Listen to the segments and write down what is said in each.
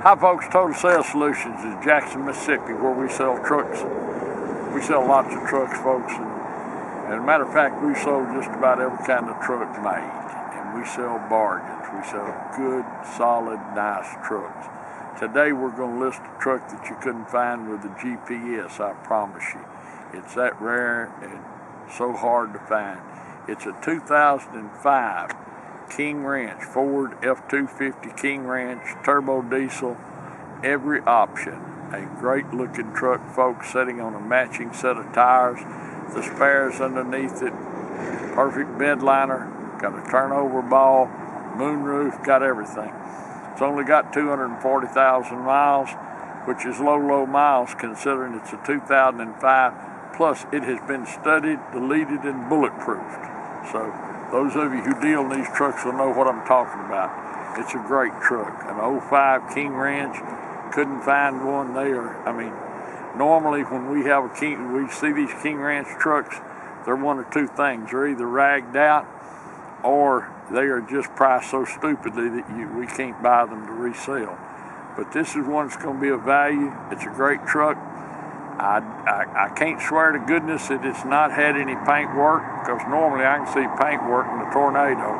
Hi folks, Total Sales Solutions is Jackson, Mississippi, where we sell trucks. We sell lots of trucks, folks, and as a matter of fact, we sold just about every kind of truck made. And we sell bargains. We sell good, solid, nice trucks. Today we're going to list a truck that you couldn't find with a GPS, I promise you. It's that rare and so hard to find. It's a 2005 King Ranch, Ford F250 King Ranch, turbo diesel, every option. A great looking truck, folks, sitting on a matching set of tires, the spares underneath it, perfect bed liner, got a turnover ball, moonroof, got everything. It's only got 240,000 miles, which is low miles considering it's a 2005, plus it has been studied, deleted, and bulletproofed. So those of you who deal in these trucks will know what I'm talking about. It's a great truck. An 05 King Ranch, couldn't find one there. I mean, normally when we see these King Ranch trucks, they're one or two things. They're either ragged out or they are just priced so stupidly that we can't buy them to resell. But this is one that's going to be of value. It's a great truck. I can't swear to goodness that it's not had any paint work, because normally I can see paint work in the Tornado,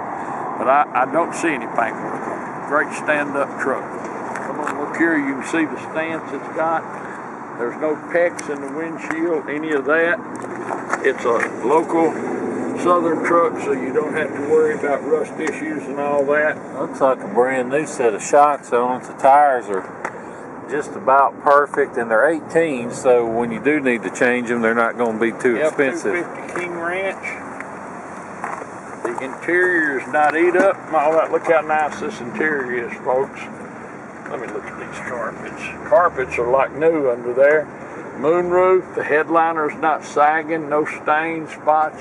but I don't see any paint work on it. Great stand-up truck. Come on, look here, you can see the stance it's got. There's no pecks in the windshield, any of that. It's a local Southern truck, so you don't have to worry about rust issues and all that. Looks like a brand new set of shocks on it. The tires are just about perfect, and they're 18, so when you do need to change them, they're not going to be too expensive. F250 King Ranch. The interior is not eat up and all that. Look how nice this interior is, folks. Let me look at these carpets. Carpets are like new under there. Moonroof, the headliner's not sagging, no stains, spots.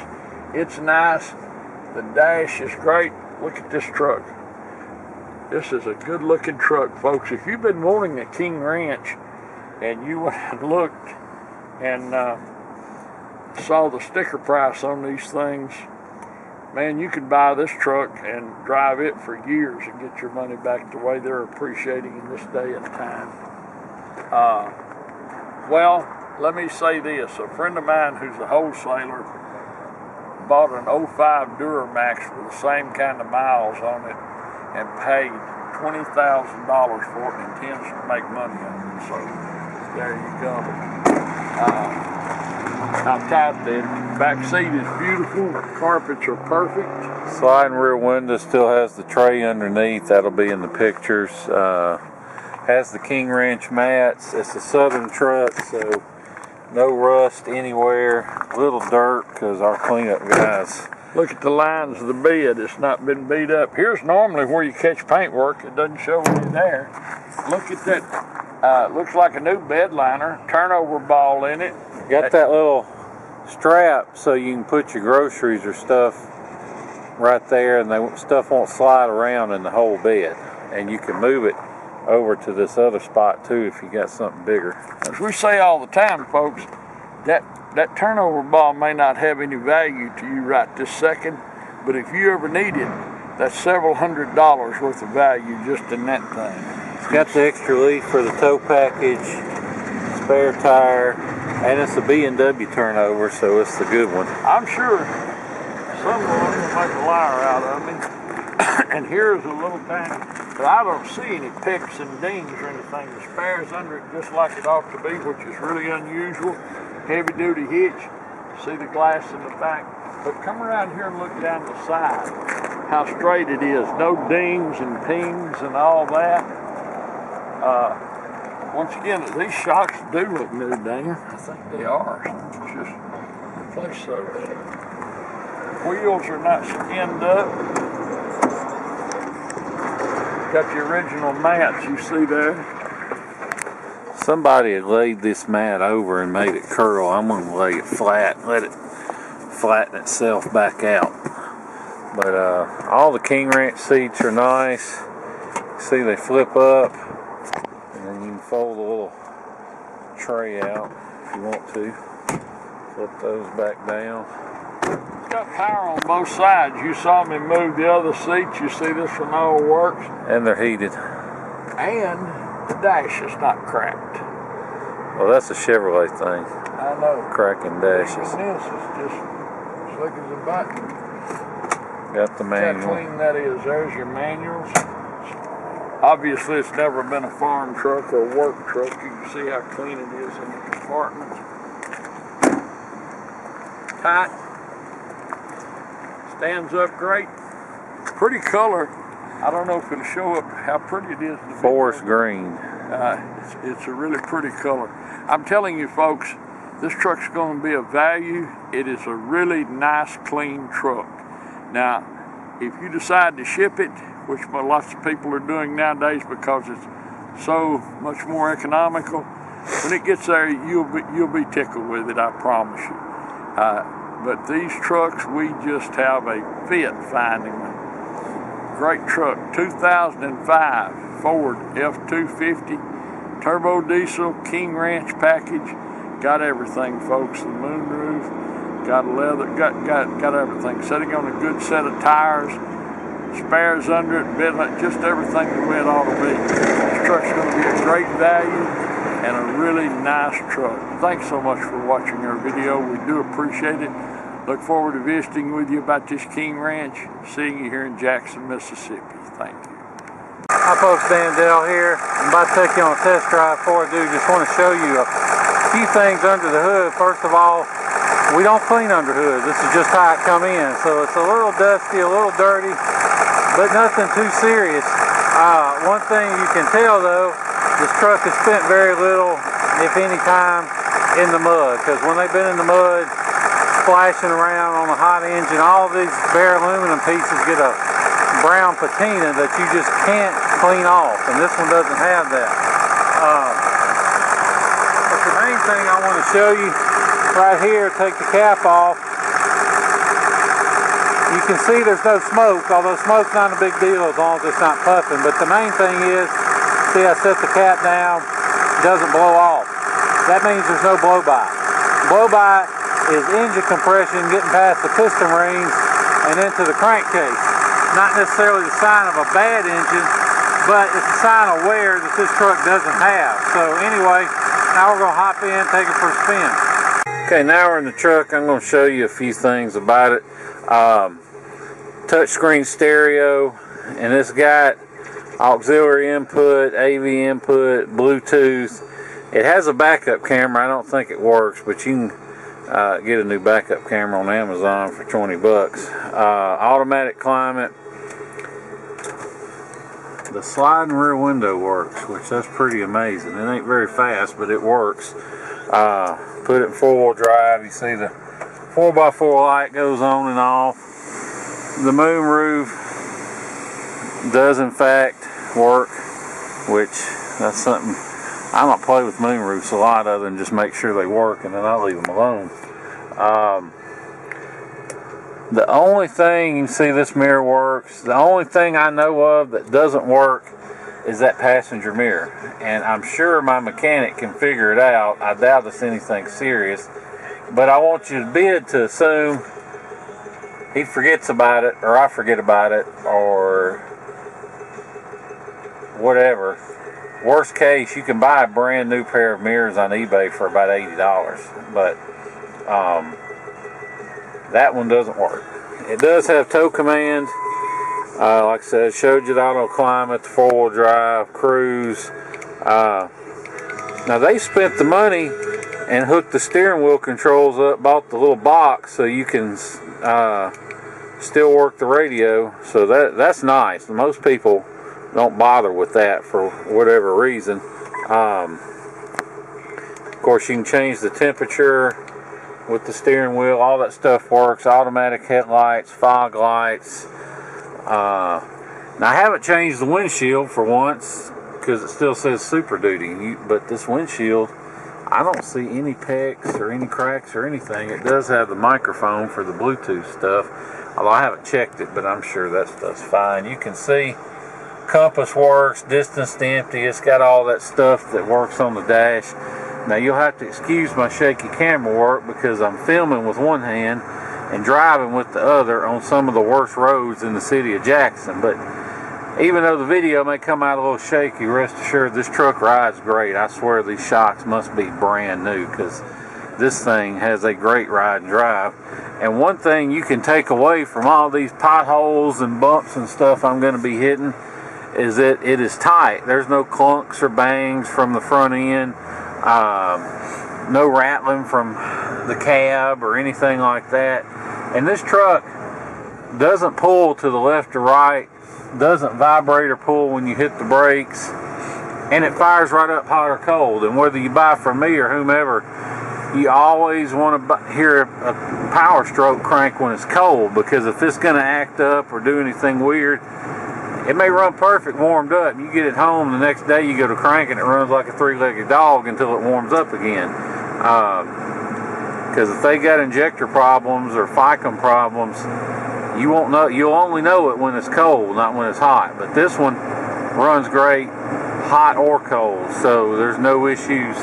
It's nice. The dash is great. Look at this truck. This is a good looking truck, folks. If you've been wanting a King Ranch and you went and looked and saw the sticker price on these things, man, you could buy this truck and drive it for years and get your money back the way they're appreciating in this day and time. Well, let me say this. A friend of mine who's a wholesaler bought an 05 Duramax with the same kind of miles on it and paid $20,000 for it and intends to make money on it. So there you go. The back seat is beautiful. The carpets are perfect. Sliding rear window still has the tray underneath. That'll be in the pictures. Has the King Ranch mats. It's a Southern truck, so no rust anywhere. Little dirt because our cleanup guys. Look at the lines of the bed. It's not been beat up. Here's normally where you catch paint work. It doesn't show any there. Look at that. Looks like a new bed liner. Turnover ball in it. Got that little strap so you can put your groceries or stuff right there, and stuff won't slide around in the whole bed. And you can move it over to this other spot too if you got something bigger. As we say all the time, folks, that turnover ball may not have any value to you right this second, but if you ever need it, that's several $100s worth of value just in that thing. It's got the extra leaf for the tow package, spare tire, and it's a B&W turnover, so it's the good one. I'm sure someone will make a liar out of me. And here's a little tiny, but I don't see any picks and dings or anything. The spares under it just like it ought to be, which is really unusual. Heavy duty hitch. See the glass in the back. But come around here and look down the side. How straight it is. No dings and pings and all that. Once again, these shocks do look new, Daniel. I think they are. It's just replace those. Wheels are not skinned up. Got the original mats you see there. Somebody had laid this mat over and made it curl. I'm going to lay it flat and let it flatten itself back out. But all the King Ranch seats are nice. See, they flip up, and then you can fold the little tray out if you want to. Flip those back down. It's got power on both sides. You saw me move the other seats. You see this one all works. And they're heated. And the dash is not cracked. Well, that's a Chevrolet thing. I know. Cracking dashes. And this is just slick as a button. Got the How manual. clean that is. There's your manuals. Obviously, it's never been a farm truck or a work truck. You can see how clean it is in the compartments. Tight. Stands up great. Pretty color. I don't know if it'll show up how pretty it is. In the Forest video. green. It's a really pretty color. I'm telling you folks, this truck's going to be a value. It is a really nice, clean truck. Now, if you decide to ship it, which lots of people are doing nowadays because it's so much more economical, when it gets there, you'll be tickled with it, I promise you. But these trucks, we just have a fit finding them. Great truck, 2005 Ford F250, turbo diesel, King Ranch package. Got everything, folks. The moonroof, got leather, got everything. Sitting on a good set of tires, spares under it, just everything the way it ought to be. This truck's going to be a great value and a really nice truck. Thanks so much for watching our video. We do appreciate it. Look forward to visiting with you about this King Ranch. Seeing you here in Jackson, Mississippi. Thank you. Hi folks, Dan Dell here. I'm about to take you on a test drive. Before I do, just want to show you a few things under the hood. First of all, we don't clean under hood. This is just how it come in. So it's a little dusty, a little dirty, but nothing too serious. One thing you can tell though, this truck has spent very little, if any time, in the mud. Because when they've been in the mud, splashing around on a hot engine, all these bare aluminum pieces get a brown patina that you just can't clean off, and this one doesn't have that. But the main thing I want to show you right here, take the cap off. You can see there's no smoke, although smoke's not a big deal as long as it's not puffing. But the main thing is, see, I set the cap down, it doesn't blow off. That means there's no blow-by. Blow-by is engine compression getting past the piston rings and into the crankcase. Not necessarily the sign of a bad engine, but it's a sign of wear that this truck doesn't have. So anyway, now we're going to hop in, take it for a spin. Okay, now we're in the truck. I'm going to show you a few things about it. Touchscreen stereo, and it's got auxiliary input, AV input, Bluetooth. It has a backup camera. I don't think it works, but you can get a new backup camera on Amazon for 20 bucks. Automatic climate. The sliding rear window works, which that's pretty amazing. It ain't very fast, but it works. Put it in four-wheel drive. You see the 4x4 light goes on and off. The moonroof does in fact work, which that's something. I don't play with moonroofs a lot other than just make sure they work, and then I leave them alone. The only thing, you see this mirror works, the only thing I know of that doesn't work is that passenger mirror. And I'm sure my mechanic can figure it out. I doubt it's anything serious. But I want you to assume he forgets about it, or I forget about it, or whatever. Worst case, you can buy a brand new pair of mirrors on eBay for about $80. But that one doesn't work. It does have tow command. Like I said, it showed you the auto climate, the four-wheel drive, cruise. Now they spent the money and hooked the steering wheel controls up, bought the little box so you can still work the radio. So that's nice. Most people don't bother with that for whatever reason. Of course, you can change the temperature with the steering wheel. All that stuff works. Automatic headlights, fog lights. Now I haven't changed the windshield for once because it still says Super Duty, but this windshield, I don't see any pecks or any cracks or anything. It does have the microphone for the Bluetooth stuff, although I haven't checked it, but I'm sure that stuff's fine. You can see compass works, distance to empty. It's got all that stuff that works on the dash. Now you'll have to excuse my shaky camera work because I'm filming with one hand and driving with the other on some of the worst roads in the city of Jackson. But even though the video may come out a little shaky, rest assured this truck rides great. I swear these shocks must be brand new, because this thing has a great ride and drive. And one thing you can take away from all these potholes and bumps and stuff I'm going to be hitting is that it is tight. There's no clunks or bangs from the front end, no rattling from the cab or anything like that. And this truck doesn't pull to the left or right, doesn't vibrate or pull when you hit the brakes, and it fires right up hot or cold. And whether you buy from me or whomever, you always want to hear a power stroke crank when it's cold, because if it's going to act up or do anything weird, it may run perfect warmed up. You get it home the next day, you go to crank and it runs like a three-legged dog until it warms up again. Because if they got injector problems or ficum problems, you won't know. You'll only know it when it's cold, not when it's hot. But this one runs great, hot or cold, so there's no issues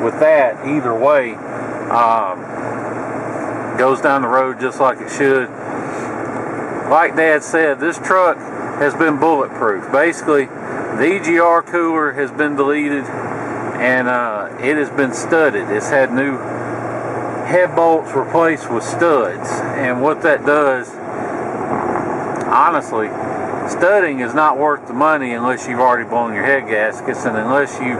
with that either way. Goes down the road just like it should. Like Dad said, this truck has been bulletproof. Basically, the EGR cooler has been deleted, and it has been studded. It's had new head bolts replaced with studs. And what that does, honestly, studding is not worth the money unless you've already blown your head gaskets, and unless you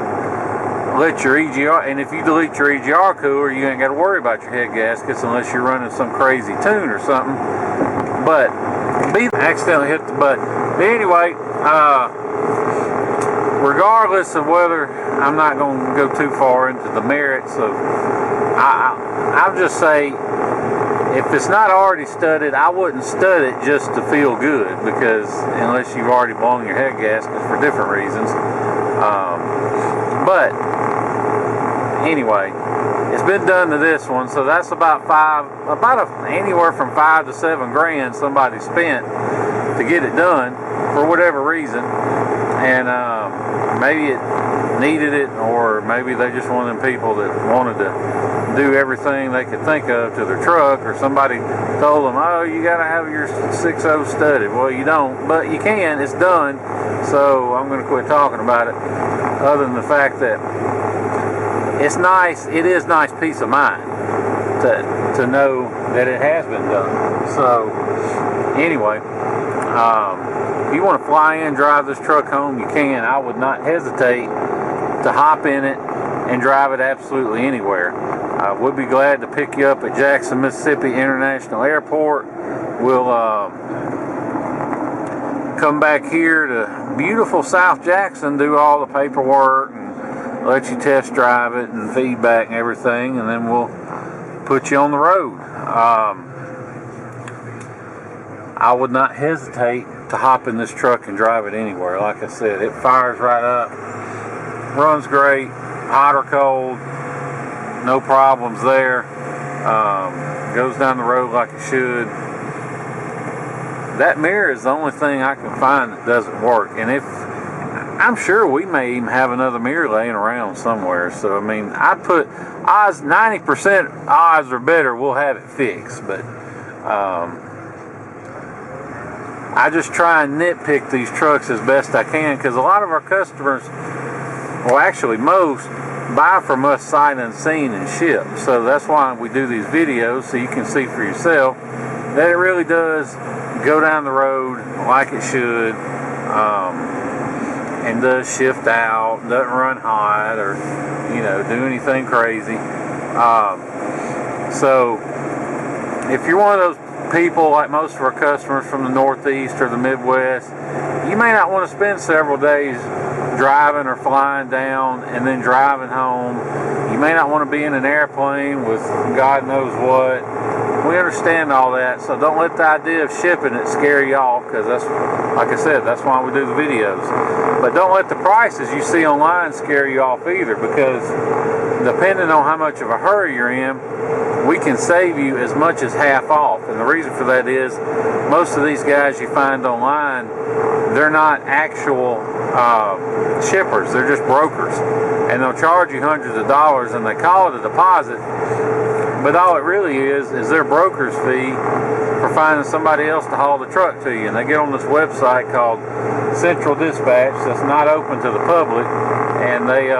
let your EGR, and if you delete your EGR cooler, you ain't got to worry about your head gaskets unless you're running some crazy tune or something. But accidentally hit the button. But anyway, regardless of whether, I'm not going to go too far into the merits of, I'll just say, if it's not already studded, I wouldn't stud it just to feel good, because unless you've already blown your head gaskets for different reasons. But anyway, it's been done to this one, so that's about anywhere from $5 to $7 grand somebody spent to get it done for whatever reason. And maybe it needed it, or maybe they just one of them people that wanted to do everything they could think of to their truck, or somebody told them, oh, you got to have your 6.0 studded. Well, you don't, but you can. It's done. So I'm going to quit talking about it, other than the fact that it's nice. It is nice peace of mind to know that it has been done. So anyway, if you want to fly in, drive this truck home, you can. I would not hesitate to hop in it and drive it absolutely anywhere. We'll be glad to pick you up at Jackson, Mississippi International Airport. We'll come back here to beautiful South Jackson, do all the paperwork, and let you test drive it and feedback and everything, and then we'll put you on the road. I would not hesitate to hop in this truck and drive it anywhere. Like I said, it fires right up, runs great, hot or cold, no problems there. Goes down the road like it should. That mirror is the only thing I can find that doesn't work, and I'm sure we may even have another mirror laying around somewhere. So I mean, I'd put odds, 90% odds or better we'll have it fixed. But I just try and nitpick these trucks as best I can, because a lot of our customers, well actually most, buy from us sight unseen and ship. So that's why we do these videos, so you can see for yourself that it really does go down the road like it should, and does shift out, doesn't run hot, or do anything crazy. So if you're one of those people, like most of our customers from the Northeast or the Midwest, you may not want to spend several days driving or flying down and then driving home. You may not want to be in an airplane with God knows what. We understand all that, so don't let the idea of shipping it scare you off, because that's, like I said, that's why we do the videos. But don't let the prices you see online scare you off either, because depending on how much of a hurry you're in, we can save you as much as half off. And the reason for that is most of these guys you find online, they're not actual shippers, they're just brokers, and they'll charge you hundreds of dollars and they call it a deposit, but all it really is their broker's fee for for finding somebody else to haul the truck to you. And they get on this website called Central Dispatch that's not open to the public, and they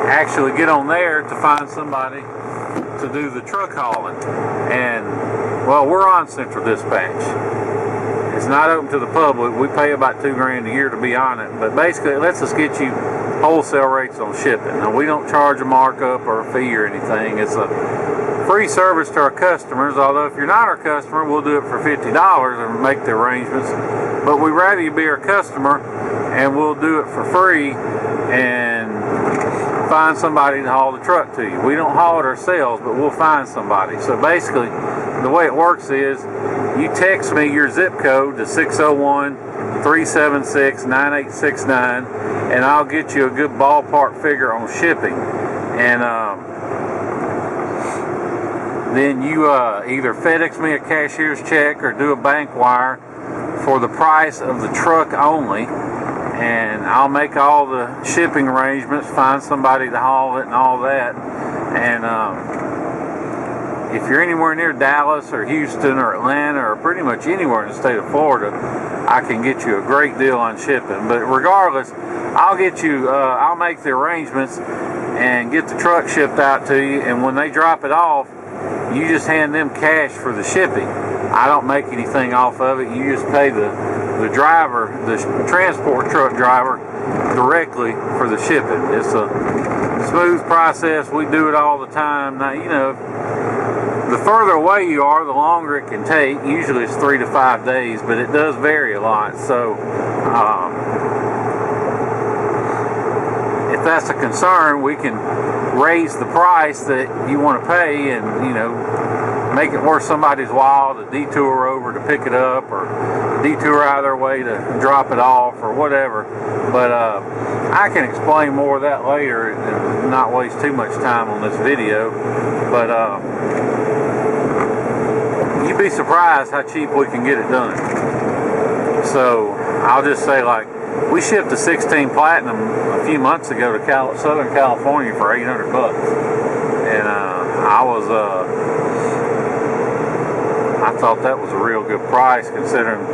actually get on there to find somebody to do the truck hauling. And well, we're on Central Dispatch. It's not open to the public. We pay about $2,000 a year to be on it, but basically it lets us get you wholesale rates on shipping. Now, we don't charge a markup or a fee or anything. It's a free service to our customers, although if you're not our customer, we'll do it for $50 and make the arrangements. But we'd rather you be our customer, and we'll do it for free and find somebody to haul the truck to you. We don't haul it ourselves, but we'll find somebody. So basically, the way it works is you text me your zip code to 601-376-9869, and I'll get you a good ballpark figure on shipping. And then you either FedEx me a cashier's check or do a bank wire for the price of the truck only, and I'll make all the shipping arrangements, find somebody to haul it and all that. And if you're anywhere near Dallas or Houston or Atlanta or pretty much anywhere in the state of Florida, I can get you a great deal on shipping. But regardless, I'll get you, I'll make the arrangements and get the truck shipped out to you, and when they drop it off, you just hand them cash for the shipping. I don't make anything off of it. You just pay the driver, the transport truck driver, directly for the shipping. It's a smooth process. We do it all the time. Now, you know, the further away you are, the longer it can take. Usually it's 3 to 5 days, but it does vary a lot. So if that's a concern, we can raise the price that you want to pay, and, you know, make it worth somebody's while to detour over to pick it up, or detour out of their way to drop it off, or whatever. But I can explain more of that later and not waste too much time on this video. But you'd be surprised how cheap we can get it done. So I'll just say, like, we shipped a 16 Platinum a few months ago to Southern California for $800, and I thought that was a real good price considering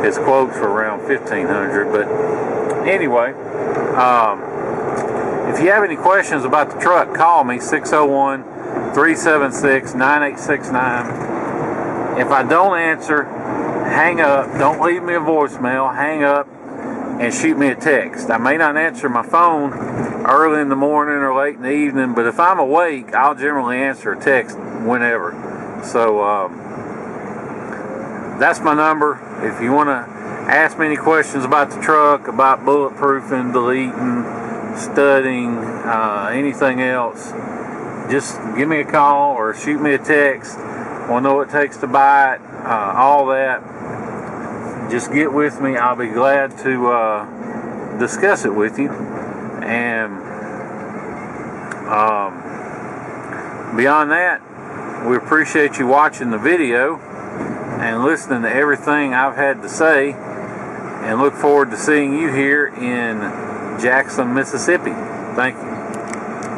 his quotes were around $1,500. But anyway, if you have any questions about the truck, call me 601-376-9869. If I don't answer, hang up. Don't leave me a voicemail. Hang up and shoot me a text. I may not answer my phone early in the morning or late in the evening, but if I'm awake, I'll generally answer a text whenever. So that's my number. If you want to ask me any questions about the truck, about bulletproofing, deleting, studding, anything else, just give me a call or shoot me a text. We'll know what it takes to buy it, all that. Just get with me. I'll be glad to discuss it with you. And beyond that, we appreciate you watching the video and listening to everything I've had to say, and look forward to seeing you here in Jackson, Mississippi. Thank you.